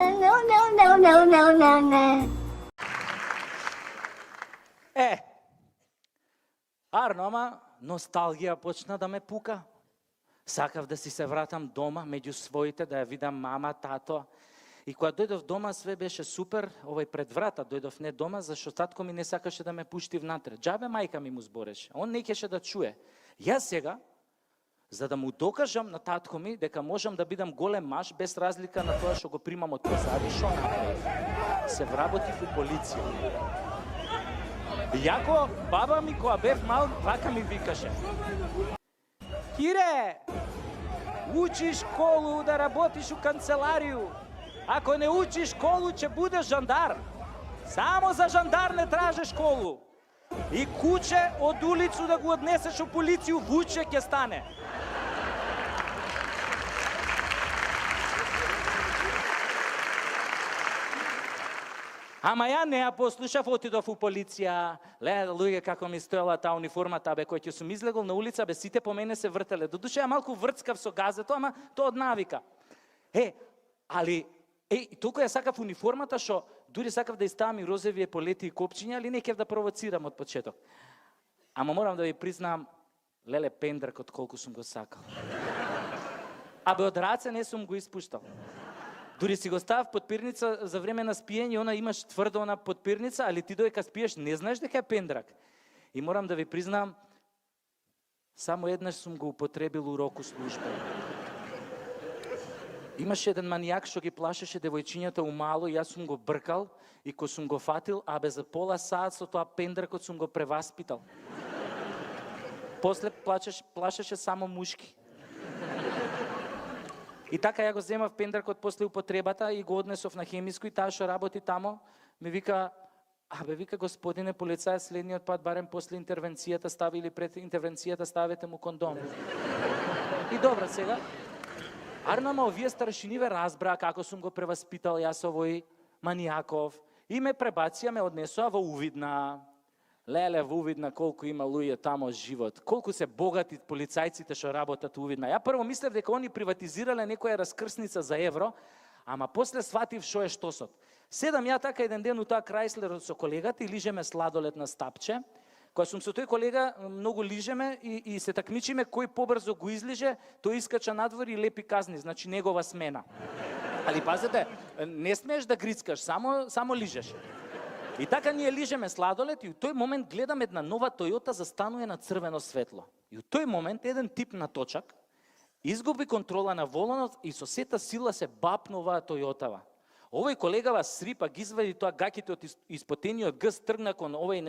No. Арно, ама носталгија почна да ме пука. Сакав да си се вратам дома, меѓу своите, да ја видам мама, тато. И кога дојдов дома, све беше супер, пред врата дојдов не дома, зашто татко ми не сакаше да ме пушти внатре. Джабе мајка ми му збореше, он не кеше да чуе. Јас сега, за да му докажам на татко ми дека можам да бидам голем маж, без разлика на тоа што го примам од позади, шо направив? Се вработив у полиција. Јако баба ми кога бев мал, вака ми викаше: Кире, учиш школу да работиш у канцеларију. Ако не учиш школу, ќе будеш жандар. Само за жандар не траже школу. И куче од улицу да го однесеш у полицију, вуче ќе стане. Ама ја не ја послушав, отидов у полиција. Луѓе, како ми стоела таа униформата, бе, кој ќе сум излегол на улица, бе, сите по мене се вртеле. Додуше ја малку врцкав со газето, ама тоа од навика. Толку ја сакав униформата, што дури сакав да иставам и розови еполети и копчиња, али не кев да провоцирам од почеток. Ама морам да ви признам, леле, пендракот колку сум го сакал. Абе, од раце не сум го испуштал. Дури си го ставав подпирница за време на спиење, она имаш тврдо на подпирница, али ти додека спиеш не знаеш дека е пендрак. И морам да ви признам, само еднаш сум го употребил у року служба. Имаше еден манијак што ги плашеше девојчињата у мало, и јас сум го бркал, и кога сум го фатил, абе за пола саат со тоа пендракот сум го преваспитал. После плашеше само мушки. И така ја го земав пендракот после употребата и го однесов на хемиско, и таа што работи тамо ми вика: вика, господине полицај, следниот пат барем после интервенцијата стави или пред интервенцијата ставете му кондом. И добра сега. Арнама, овие старшиниве разбраа како сум го преваспитал јас овој манијаков и ме пребација, ме однесоа во Увидна. Леле, во Увидна колку има луѓе тамо живот, колку се богати полицајците што работат во Увидна. Ја прво мислев дека они приватизирале некоја раскрсница за евро, ама после сватив шо е штосот. Седам ја така еден ден у таа Крајслер со колегата и лижеме сладолед на стапче. Кога сум со тој колега, многу лижеме и се такмичиме кој побрзо го излиже, тој искача надвор и лепи казни, значи негова смена. Али пазете, не смееш да грицкаш, само лижеш. И така ние лижеме сладолед и у тој момент гледам една нова Тојота застанува на црвено светло. И у тој момент еден тип на точак изгуби контрола на воланот и со сета сила се бапна оваа Тојотава. Овој колегава срипа, ги извади тоа гаките од испотениот гъс, тргна кон овој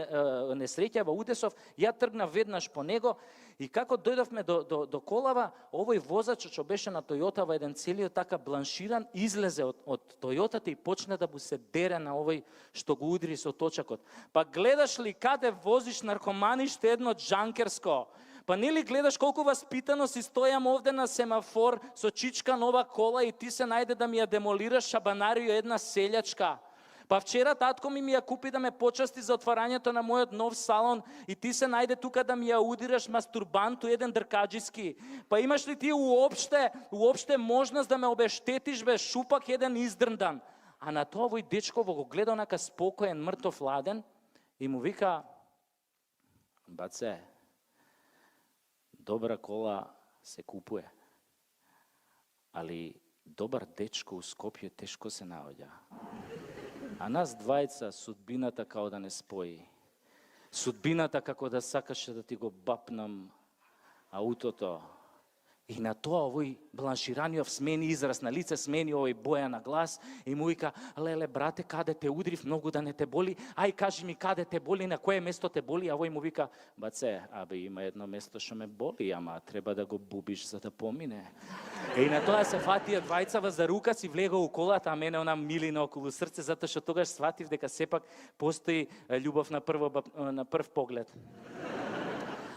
несреќава удесов, ја тргнав веднаш по него и како дојдовме до колава, овој возач што беше на Тојотава, еден целиот така бланширан, излезе од Тојотата и почна да му се дере на овој што го удри со точакот. Па гледаш ли каде возиш наркоманиште едно джанкерско? Па нели гледаш колку васпитано си стојам овде на семафор со чичка нова кола и ти се најде да ми ја демолираш шабанарио една селјачка. Па вчера татко ми ја купи да ме почасти за отварањето на мојот нов салон и ти се најде тука да ми ја удираш мастурбанту еден дркаџиски. Па имаш ли ти уопште можност да ме обештетиш бе шупак еден издрндан? А на тоа овој дечко го гледа онака спокоен, мртов ладен и му вика: баце, добра кола се купуе, али добар дечко у Скопје тешко се наоѓа. А нас двајца судбината као да не спои. Судбината како да сакаше да ти го бапнам аутото. И на тоа овој бланшираниот смени израз на лице, смени овој боја на глас и му вика: леле брате, каде те удрив, многу да не те боли, ај кажи ми каде те боли, на кое место те боли? А овој му вика: баце, има едно место што ме боли, ама треба да го бубиш за да помине. И на тоа се фатија двајцава за рука, си влега у колата, а мене она милина околу срце, затоа што тогаш сватив дека сепак постои љубов на прв поглед.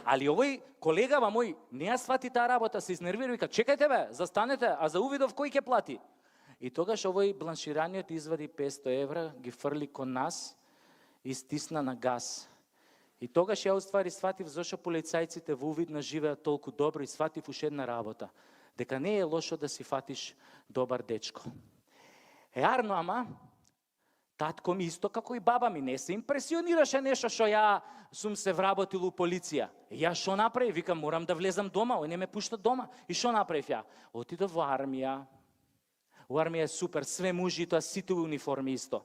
Али овој колегава мој не ја свати таа работа, се изнервира и вика: чекајте бе, застанете, а за Увидов кој ќе плати? И тогаш овој бланшираниот извади 500 евра, ги фрли кон нас и стисна на газ. И тогаш ја уствари сватив зашо полицајците во Увидна живеат толку добро и сватив уште една работа, дека не е лошо да си фатиш добар дечко. Арно, ама, татко ми исто како и баба ми не се импресионираше нешто што ја сум се вработил у полиција. Ја што направив? Викам, морам да влезам дома, ој не ме пушта дома. И што направив ја? Отидов во армија. У армија е супер, све мужи, тоа сите униформи исто.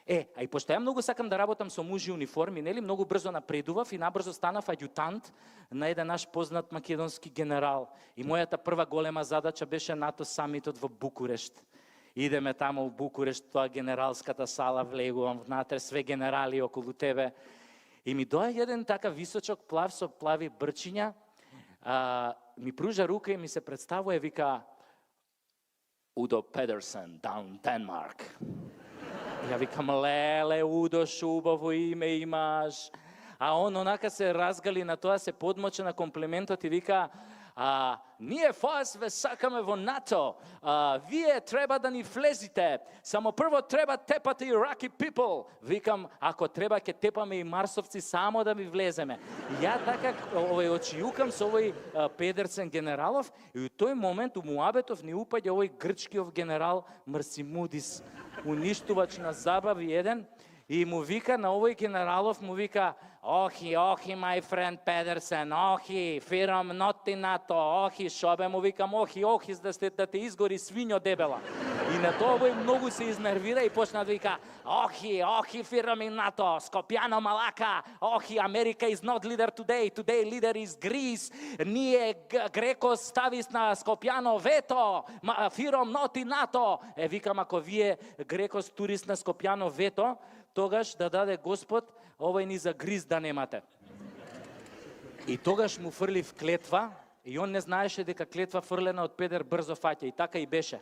А и пошто ја многу сакам да работам со мужи униформи, нели, многу брзо напредував и набрзо станав аѓутант на еден наш познат македонски генерал. И мојата прва голема задача беше НАТО самитот во Букурешт. Идеме тамо у Букурешт, тоа генералската сала, влегувам внатре, све генерали околу тебе. И ми доаѓа еден така височок плав со плави брчиња, ми пружа рука и ми се представува и вика Удо Педерсен, down Denmark. Ја викам, леле, Удо, шубаво име имаш. А он онака се разгали на тоа, се подмоче на комплиментот и вика, ние вас ве сакаме во НАТО, вие треба да ни влезите, само прво треба тепате Iraqi people. Викам, ако треба ќе тепаме и марсовци само да ми влеземе. Ја така очиукам со овој Педерсен генералов и у тој момент у муабетов ни упаѓа овој грчкиов генерал Марсимудис, уништувач на забави еден, и му вика на овој генералов, му вика, охи, my friend Педерсен, охи, фирам ноти НАТО, охи, шобе, му викам, охи, да те изгори свињо дебела. И на тоа овој многу се изнервира и почна да вика, охи, фирам и НАТО, Скопјано малака, охи, Америка is not leader today leader is Greece, ние Греко стави на Скопјано вето, фирам ноти НАТО. Викам, ако вие Греко турист на Скопјано вето, тогаш да даде Господ, овој ни за гриз да немате. И тогаш му фрлив клетва, и он не знаеше дека клетва фрлена од Педер брзо фаќа, и така и беше.